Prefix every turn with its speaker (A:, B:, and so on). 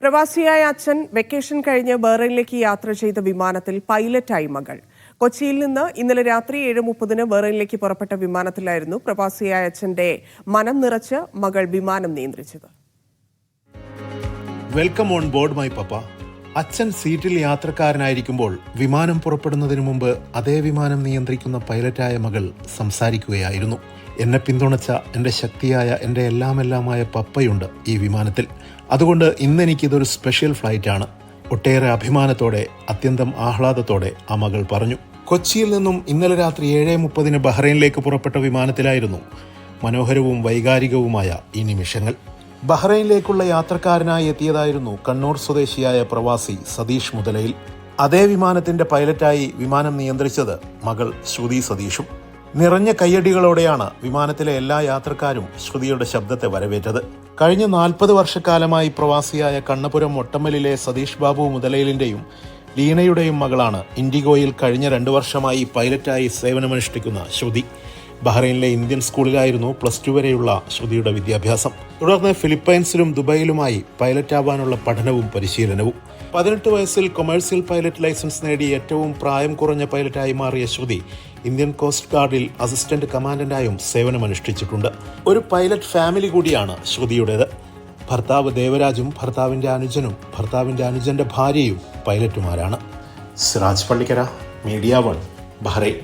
A: പ്രവാസിയായ അച്ഛൻ വെക്കേഷൻ കഴിഞ്ഞ് ബഹ്റൈനിലേക്ക് യാത്ര ചെയ്ത വിമാനത്തിൽ പൈലറ്റായി മകൾ. കൊച്ചിയിൽ നിന്ന് ഇന്നലെ രാത്രി 7:30 ബഹ്റൈനിലേക്ക് പുറപ്പെട്ട വിമാനത്തിലായിരുന്നു പ്രവാസിയായ അച്ഛന്റെ മനം നിറച്ച് മകൾ വിമാനം നിയന്ത്രിച്ചത്.
B: Welcome on board my papa. അച്ഛൻ സീറ്റിൽ യാത്രക്കാരനായിരിക്കുമ്പോൾ വിമാനം പുറപ്പെടുന്നതിന് മുമ്പ് അതേ വിമാനം നിയന്ത്രിക്കുന്ന പൈലറ്റായ മകൾ സംസാരിക്കുകയായിരുന്നു. എന്നെ പിന്തുണച്ച എൻ്റെ ശക്തിയായ എൻ്റെ എല്ലാമെല്ലാമായ പപ്പയുണ്ട് ഈ വിമാനത്തിൽ. അതുകൊണ്ട് ഇന്നെനിക്കിതൊരു സ്പെഷ്യൽ ഫ്ലൈറ്റാണ്. ഒട്ടേറെ അഭിമാനത്തോടെ, അത്യന്തം ആഹ്ലാദത്തോടെ ആ മകൾ പറഞ്ഞു. കൊച്ചിയിൽ നിന്നും ഇന്നലെ രാത്രി 7:30 ബഹ്റൈനിലേക്ക് പുറപ്പെട്ട വിമാനത്തിലായിരുന്നു മനോഹരവും വൈകാരികവുമായ ഈ നിമിഷങ്ങൾ. ബഹ്റൈനിലേക്കുള്ള യാത്രക്കാരനായി എത്തിയതായിരുന്നു കണ്ണൂർ സ്വദേശിയായ പ്രവാസി സതീഷ് മുതലയിൽ. അതേ വിമാനത്തിന്റെ പൈലറ്റായി വിമാനം നിയന്ത്രിച്ചത് മകൾ ശ്രുതി സതീഷും. നിറഞ്ഞ കയ്യടികളോടെയാണ് വിമാനത്തിലെ എല്ലാ യാത്രക്കാരും ശ്രുതിയുടെ ശബ്ദത്തെ വരവേറ്റത്. കഴിഞ്ഞ 40 വർഷക്കാലമായി പ്രവാസിയായ കണ്ണപുരം ഒട്ടമ്മലിലെ സതീഷ് ബാബു മുതലയിലിന്റെയും ലീനയുടെയും മകളാണ് ഇൻഡിഗോയിൽ കഴിഞ്ഞ 2 വർഷമായി പൈലറ്റായി സേവനമനുഷ്ഠിക്കുന്ന ശ്രുതി. ബഹ്റൈനിലെ ഇന്ത്യൻ സ്കൂളിലായിരുന്നു +2 വരെയുള്ള ശ്രുതിയുടെ വിദ്യാഭ്യാസം. തുടർന്ന് ഫിലിപ്പൈൻസിലും ദുബായിലുമായി പൈലറ്റാവാനുള്ള പഠനവും പരിശീലനവും. 18 വയസ്സിൽ കൊമേഴ്സ്യൽ പൈലറ്റ് ലൈസൻസ് നേടി ഏറ്റവും പ്രായം കുറഞ്ഞ പൈലറ്റായി മാറിയ ശ്രുതി ഇന്ത്യൻ കോസ്റ്റ് ഗാർഡിൽ അസിസ്റ്റന്റ് കമാൻഡന്റായും സേവനമനുഷ്ഠിച്ചിട്ടുണ്ട്. ഒരു പൈലറ്റ് ഫാമിലി കൂടിയാണ് ശ്രുതിയുടേത്. ഭർത്താവ് ദേവരാജും ഭർത്താവിന്റെ അനുജനും ഭർത്താവിന്റെ അനുജന്റെ ഭാര്യയും പൈലറ്റുമാരാണ്. Siraj Pallikkara, media 1, Bahrain.